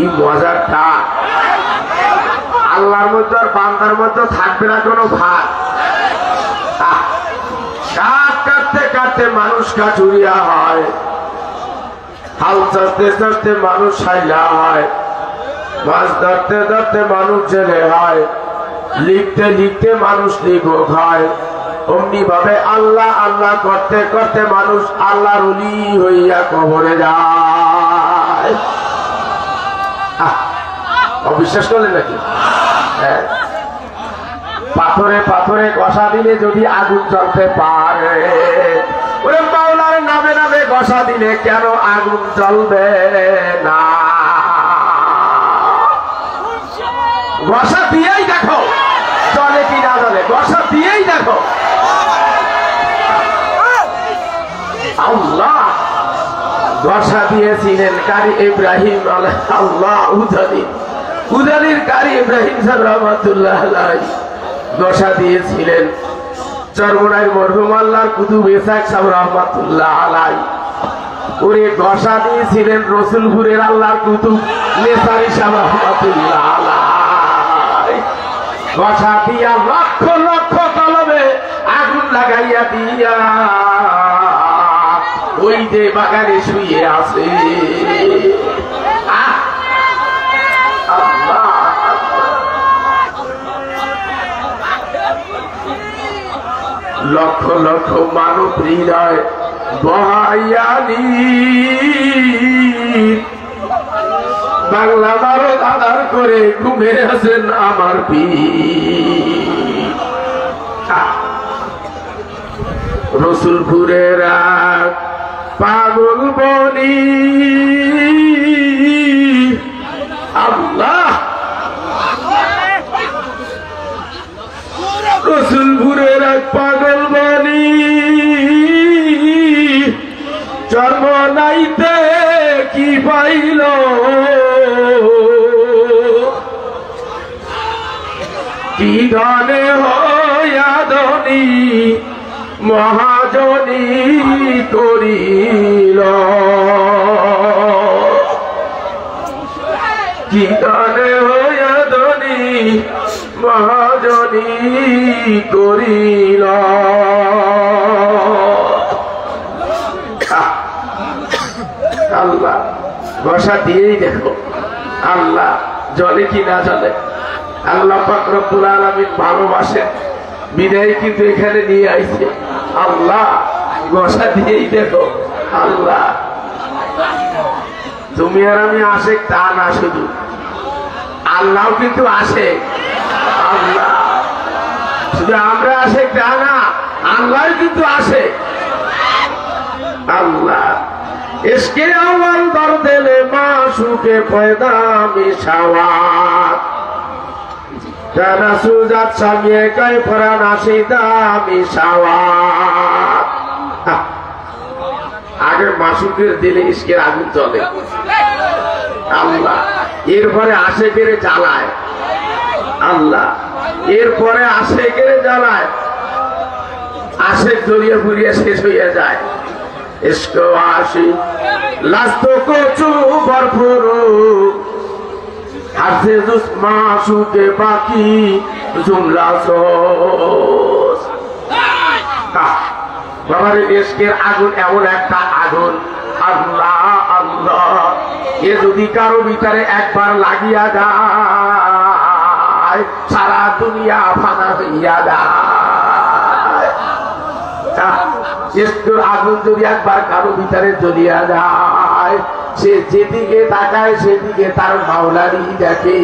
কি মজাটা! আল্লাহর মধ্যে আর বান্দার মধ্যে থাকবে না কোনো ভাগ। কাঠ কাটতে কাটতে মানুষ কাঠুরিয়া হয়, হাল চাষতে চাষতে মানুষ সাইলা হয়, মাছ ধরতে ধরতে মানুষ জেলে হয়, লিখতে লিখতে মানুষ লিখক হয়। অমনি ভাবে আল্লাহ আল্লাহ করতে করতে মানুষ আল্লাহর ওলি হইয়া কবরে যায়। অবিশ্বাস করলেন নাকি? পাথরে পাথরে ঘষা দিলে যদি আগুন জ্বলতে পারে, ওরে মাওলার নামে নামে ঘষা দিলে কেন আগুন জ্বলবে না? ঘষা দিয়েই দেখো জ্বলে কি না জ্বলে, ঘষা দিয়েই দেখো। আল্লাহ ঘষা দিয়েছিলেন কারি ইব্রাহিম আল্লাহ উদালির কারি ইব্রাহিম সাহেব রহমাতুল্লাহ আলাইহি ঘষা দিয়েছিলেন। চরমোনাইর মরহুম আল্লাহর কুতুব ইসহাক সাহেব রহমাতুল্লাহ আলাইহি ওরে ঘষা দিয়েছিলেন রসুলপুরের আল্লাহর কুতুব নেসারি সাহেব রহমাতুল্লাহ আলাইহি। ঘষা দিয়া লক্ষ লক্ষ কলমে আগুন লাগাইয়া দিয়া ওই যে বাগানে শুয়ে আছে। লক্ষ লক্ষ মানব হৃদয় বহাইয়ালি বাংলা ভারত আধার করে ঘুমে আছেন আমার পীর। রসুলপুরের পাগল বনি আল্লাহ, রসুলপুরের এক পাগল বনি জন্ম নাইতে কি পাইল, কি ধনে হইয়া ধনী মহাজনী করিল, কি ধনে হইয়া ধনী মহাজনী করিল। আল্লাহ ঘষা দিয়েই দেখো আল্লাহ জলে কি না জলে। আল্লাহ পাক রব্বুল আলামিন ভালোবাসেন বিদায় কিন্তু এখানে নিয়ে আইছে। আল্লাহ ঘষা দিয়েই দেখো আল্লাহ। তুমি আর আমি আসে তা না, শুধু আল্লাহ কিন্তু আসে। আল্লাহ শুধু আমরা আসে তা না, আল্লাহ কিন্তু আসে। আল্লাহ इसके अव्वल दर्द ले माशूके पैदा मिशावात जाना सुजात सामिये कई पराना सीधा मिशावात। आगे माशूकेर दिले इसके आगुन चले আল্লাহ, এরপরে আশেকের জ্বালায় আল্লাহ, এরপরে আশেকের জ্বালায় আশেক জড়িয়ে ফুরিয়ে শেষ হইয়া যায়। इसको आशी लास्तो को चूबर फुरू हाथे दुस माशू के बाकी जुमला सोस। बाबारे इश्केर आगुन एमन एक आगुन अल्लाह अल्लाह ये যদি কারো ভিতরে একবার লাগিয়া যায় সারা দুনিয়া ফানা হইয়া যায়। আগুন যদি একবার কারো ভিতরে জ্বলিয়া যায় সে যেদিকে তাকায় সেদিকে তার মাওলারই দেখে।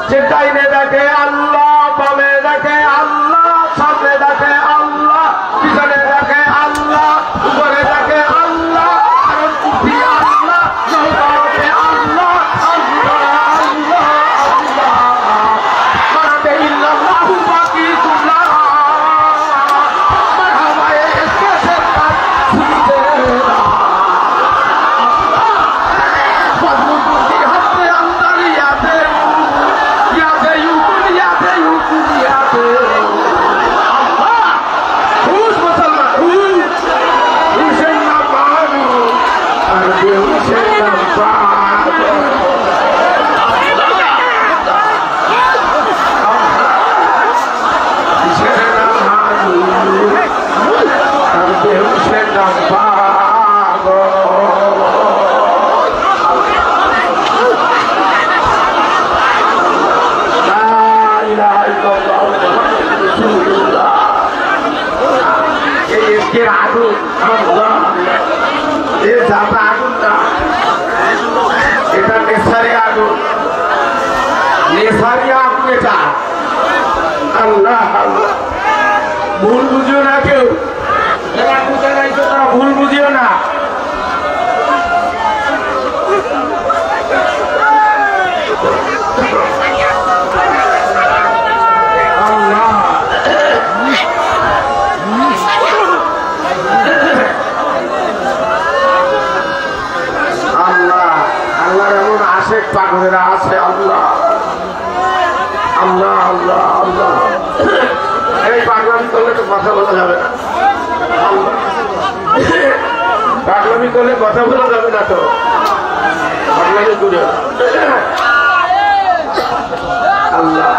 সে ডাইনে দেখে আল্লাহ, বামে দেখে আল্লাহ, সামনে দেখে আল্লাহ, পিছনে দেখে আল্লাহ, উপরে দেখে আল্লাহ, আগুন না, এটা নেশারি আগুন, নেশারি আগুন এটা। আল্লাহ আল্লাহ, ভুল বুঝিও না কেউ, যারা বুঝে নাইছো তারা ভুল বুঝিও না। পাগলেরা আছে। আল্লাহ আল্লাহ আল্লাহ আল্লাহ, এই পাগলামি করলে তো কথা বলা যাবে না, পাগলামি করলে কথা বলা যাবে না, তো পাগলামি করে আল্লাহ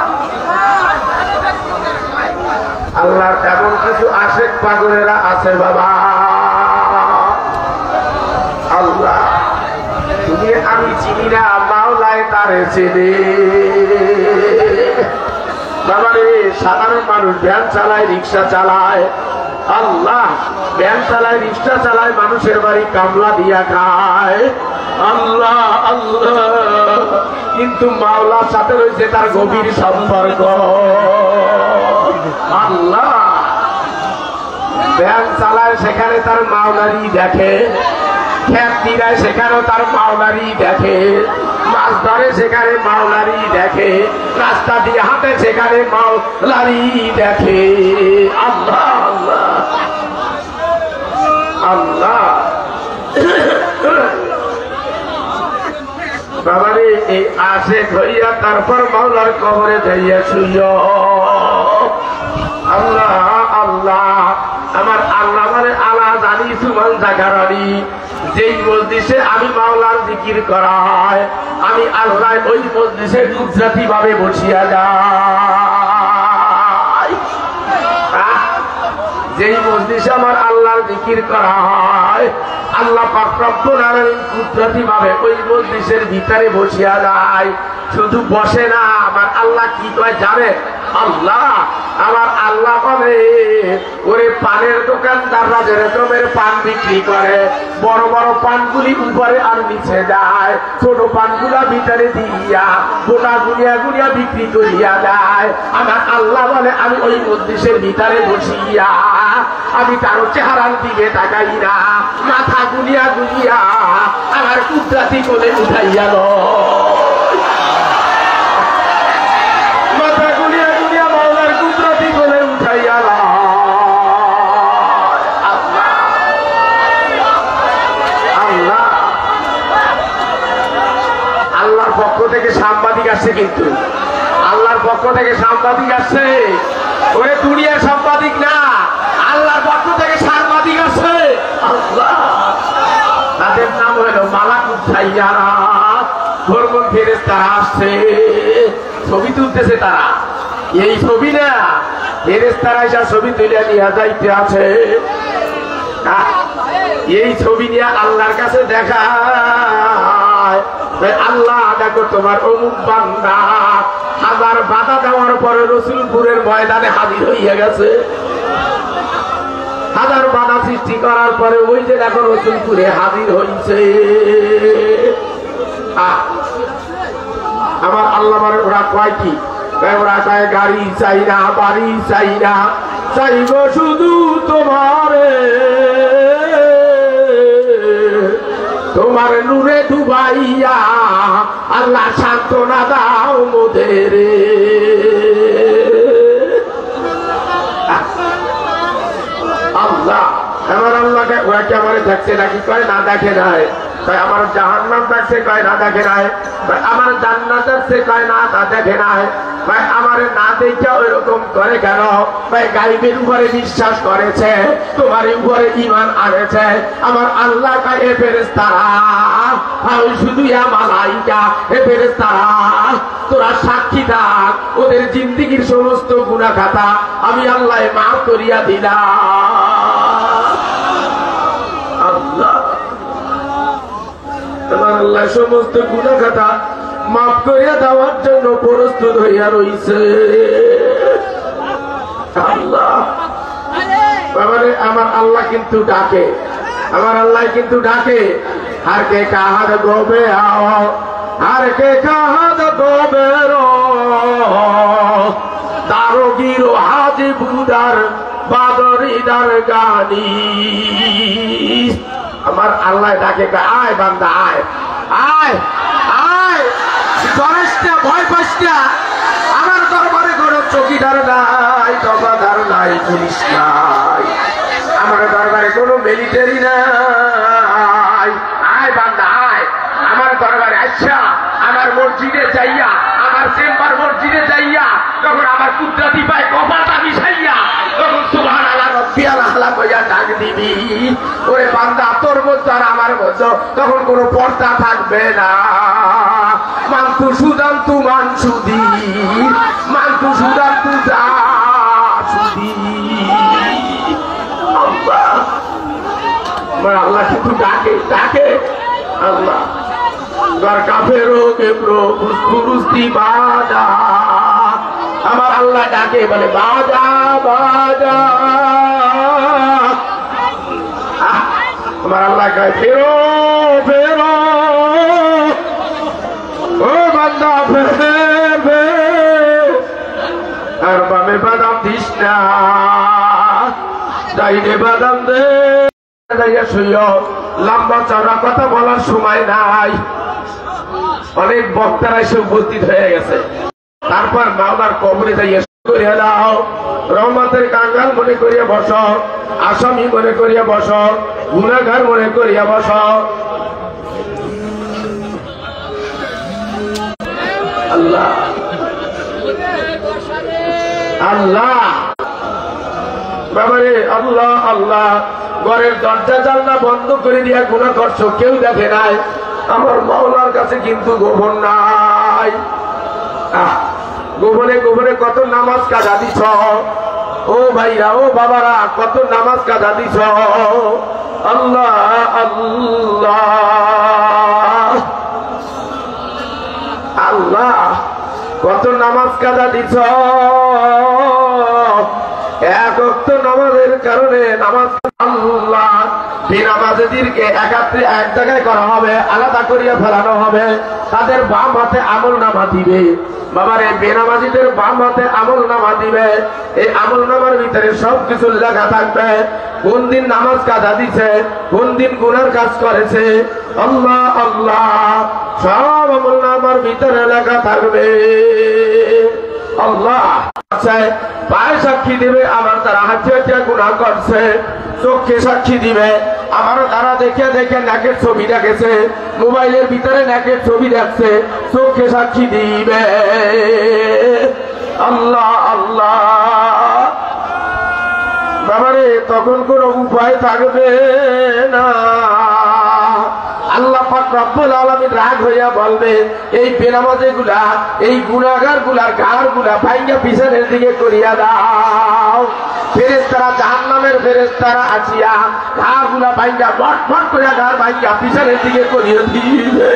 আল্লাহ এমন কিছু আশেক পাগলেরা আছে বাবা। আল্লাহ তুমি আমি চিনি না, মাওলায় তারে চেনে বাবা রে। সাধারণ মানুষ ভ্যান চালায়, রিক্সা চালায়, আল্লাহ ভ্যান চালায়, রিক্সা চালায়, মানুষের বাড়ি কামলা দিয়া খায়। আল্লাহ আল্লাহ, কিন্তু মাওলার সাথে রয়েছে তার গভীর সম্পর্ক। আল্লাহ ভ্যান চালায়, সেখানে তার মাওলারই দেখে, খেত দিরায় সেখানেও তার মাওলারই দেখে, মাছ ধরে সেখানে মাওলারই দেখে, রাস্তা দিয়ে হাঁটে সেখানে মাওলারই দেখে। আল্লাহ আল্লাহ আল্লাহ বাবারে, এই আসে ধরিয়া তারপর মাওলার কবরে যাইয়া শুইয়। আল্লাহ আল্লাহ, আমার আল্লাহ মানে আলা জানি সুমান জাগারানি, যেই মজলিসে আমি মাওলার জিকির করায়, আমি আল্লাহ ওই মজলিসে গুজরাটি ভাবে বসিয়া যাই। যেই মজলিসে আমার আল্লাহর জিকির করা হয়, আল্লাহ পাক রব্বুল আলামিন কুদরতি ভাবে ওই মজলিসের ভিতরে বসিয়া যায়। শুধু বসে না, আমার আল্লাহ কি কয় জানে? আল্লাহ আমার আল্লাহ বলে, ওরে পানের দোকানদাররা যেরকমের পান বিক্রি করে, বড় বড় পানগুলি উপরে আর নিচে যায়, ছোট পানগুলা ভিতরে দিয়া গোটা গুনিয়া গুনিয়া বিক্রি করিয়া যায়। আমার আল্লাহ বলে, আমি ওই মজলিসের ভিতরে বসিয়া আমি কারো চেহারার দিকে তাকাই না, মাথা গুনিয়া গুনিয়া আমার কুদরতি কোলে উঠাইয়া লো, মাথা গুনিয়া গুনিয়া মাওলার কুদরতি কোলে উঠাইয়া লো। আল্লাহ আল্লাহ, আল্লাহর পক্ষ থেকে সাংবাদিক আসছে, কিন্তু আল্লাহর পক্ষ থেকে সাংবাদিক আসছে, ওরে দুনিয়ার সাংবাদিক না, আল্লাহর পক্ষ থেকে সাংবাদিক আছে। আল্লাহ, তাদের নাম হইল মালাকুত সাইয়ারা, ধর্মন ফেরেশতারা আসছে, ছবি তুলতেছে তারা। এই ছবি না, ফেরেশতারা এসে ছবি তুলে নিয়ে যাইতে আছে। এই ছবি নিয়ে আল্লাহর কাছে দেখায়, আল্লাহ দেখো তোমার অমুক বান্দা হাজার বাধা দেওয়ার পরে রসুলপুরের ময়দানে হাজির হইয়া গেছে। হাজার বাধা সৃষ্টি করার পরে ওই যে দেখো রসুলপুরে হাজির হইছে। আমার আল্লাহ মানে ওরা কয় কি? ওরা কয় গাড়ি চাই না, বাড়ি চাই না, চাইব শুধু তোমারে, তোমার নূরে ডুবাইয়া আল্লাহ সান্ত্বনা দাও মোদের। আল্লাহ আমার আল্লাহকে ওয়াকে আমার দেখছে নাকি? কয় না, দেখে নাই। কয় আমার জাহান্নাম দেখছে? কয় না, দেখে নাই। আমার জান্নাত দেখছে? কয় না, তা দেখে নাই। ভাই আমার না দেখে ওই রকম করে কেন? ভাই গাইবের উপরে বিশ্বাস করেছে, তোমার উপরে ঈমান আনেছে। আমার আল্লাহ কয়, এ ফেরেশতারা, শুধু মালাইকা, এ ফেরেশতারা তোরা সাক্ষী থাক, ওদের জিন্দেগীর সমস্ত গুনাহ খাতা আমি আল্লাহ মাফ করিয়া দিলাম। আল্লাহ, তোমার আল্লাহ সমস্ত গুনাহ খাতা মাফ করিয়া দেওয়ার জন্য প্রস্তুত হইয়া রইছে। আল্লাহ বাবারে, আমার আল্লাহ কিন্তু ডাকে, আমার আল্লাহ কিন্তু ডাকে, হার কে কাহাদ গোবে আও, হার কে কাহাদ গোবে রো, দারোগির হাজি বুদার বাদরিদার গানি। আমার আল্লাহ ডাকে, আয় বান্দা আয় আয় আয়, দরেশটা ভয় পাসটা, আমার দরবারে কোনো চৌকিদার নাই, দফাদার নাই, পুলিশ নাই, আমার দরবারে কোনো মিলিটারি নাই। আয় বান্দা আয় আমার দরবারে। আচ্ছা আমার মসজিদে যাইয়া, আমার চেম্বার মসজিদে যাইয়া, তখন আমার কুদরতি পায় কপালটা মিশাইয়া, তখন সুবহানাল্লাহ রব্বিয়াল আলা কইয়া ডাক দিবি, ওরে বান্দা তোর মধ্যে আর আমার মধ্যে তখন কোনো পর্দা থাকবে না। মান্তু সুদান তু মান সুদি, মান্তু সুদান তু যা সুদি। আল্লাহ আমার আল্লাহ কিন্তু ডাকে ডাকে। আল্লাহ কাফেরো কে পুরুষি বাজা, আমার আল্লাহ ডাকে বলে বাজা বাজা। আমার আল্লাহ কয় ফেরো ফেরো, ও বান্দা ফের ফের, আর বামে বাদাম দিস না, ডাইনে বাদাম দে। লম্বা চওড়া কথা বলার সময় নাই, অনেক বক্তারা এসে উপস্থিত হয়ে গেছে। তারপর মাওলার কবরে যাইয়া করিয়া দাও, রহমতের কাঙ্গাল মনে করিয়া বস, আসামি মনে করিয়া বস, গুনাহগার মনে করিয়া বস। আল্লাহ আল্লাহ বাবারে, আল্লাহ আল্লাহ। ঘরের দরজা জানলা বন্ধ করে দিয়া গুনাহ করছো, কেউ দেখে নাই, আমার মাওলার কাছে কিন্তু গোপন নাই। গোপনে গোপনে কত নামাজ কাজা দিছ, ও ভাইরা ও বাবারা, কত নামাজ কাজা দিছ। আল্লাহ আল্লাহ আল্লাহ, কত নামাজ কাজা দিছ। এক ওয়াক্ত নামাজের কারণে নামাজ, আল্লাহ বেনামাজিদেরকে একাত্রে এক জায়গায় করা হবে, আলাদা করিয়া ফেলানো হবে, তাদের বাম হাতে আমল নামা দিবে। বাবারে বেনামাজিদের বাম হাতে আমল নামা দিবে, এই আমল নামার ভিতরে সবকিছু লেখা থাকবে, কোন দিন নামাজ কাজা দিছে, কোন দিন গুনার কাজ করেছে। আল্লাহ আল্লাহ, সব আমল নামার ভিতরে লেখা থাকবে। আল্লাহ পায়ে সাক্ষী দিবে আমার তারা হাতে হাতে গুনাহ করছে, চোখে সাক্ষী দিবে আমার তারা দেখে দেখে নাকের ছবি দেখেছে, মোবাইলের ভিতরে নাকের ছবি দেখছে, চোখে সাক্ষী দিবে। আল্লাহ আল্লাহ বাবারে, তখন কোনো উপায় থাকবে না। আল্লাহ পাক রব্বুল আলামিন রাগ হইয়া বলবে, এই বেনামাজি গুলা, এই গুনাহগার গুলার ঘাড় গুলা ভাঙ্গা পিছনের দিকে করিয়া দাও। ফেরেশতারা, জাহান্নামের ফেরেশতারা আসিয়া ঘাড় গুলা ভাঙ্গা বট বট করিয়া ঘাড় ভাঙ্গা পিছনের দিকে করিয়া দিবে।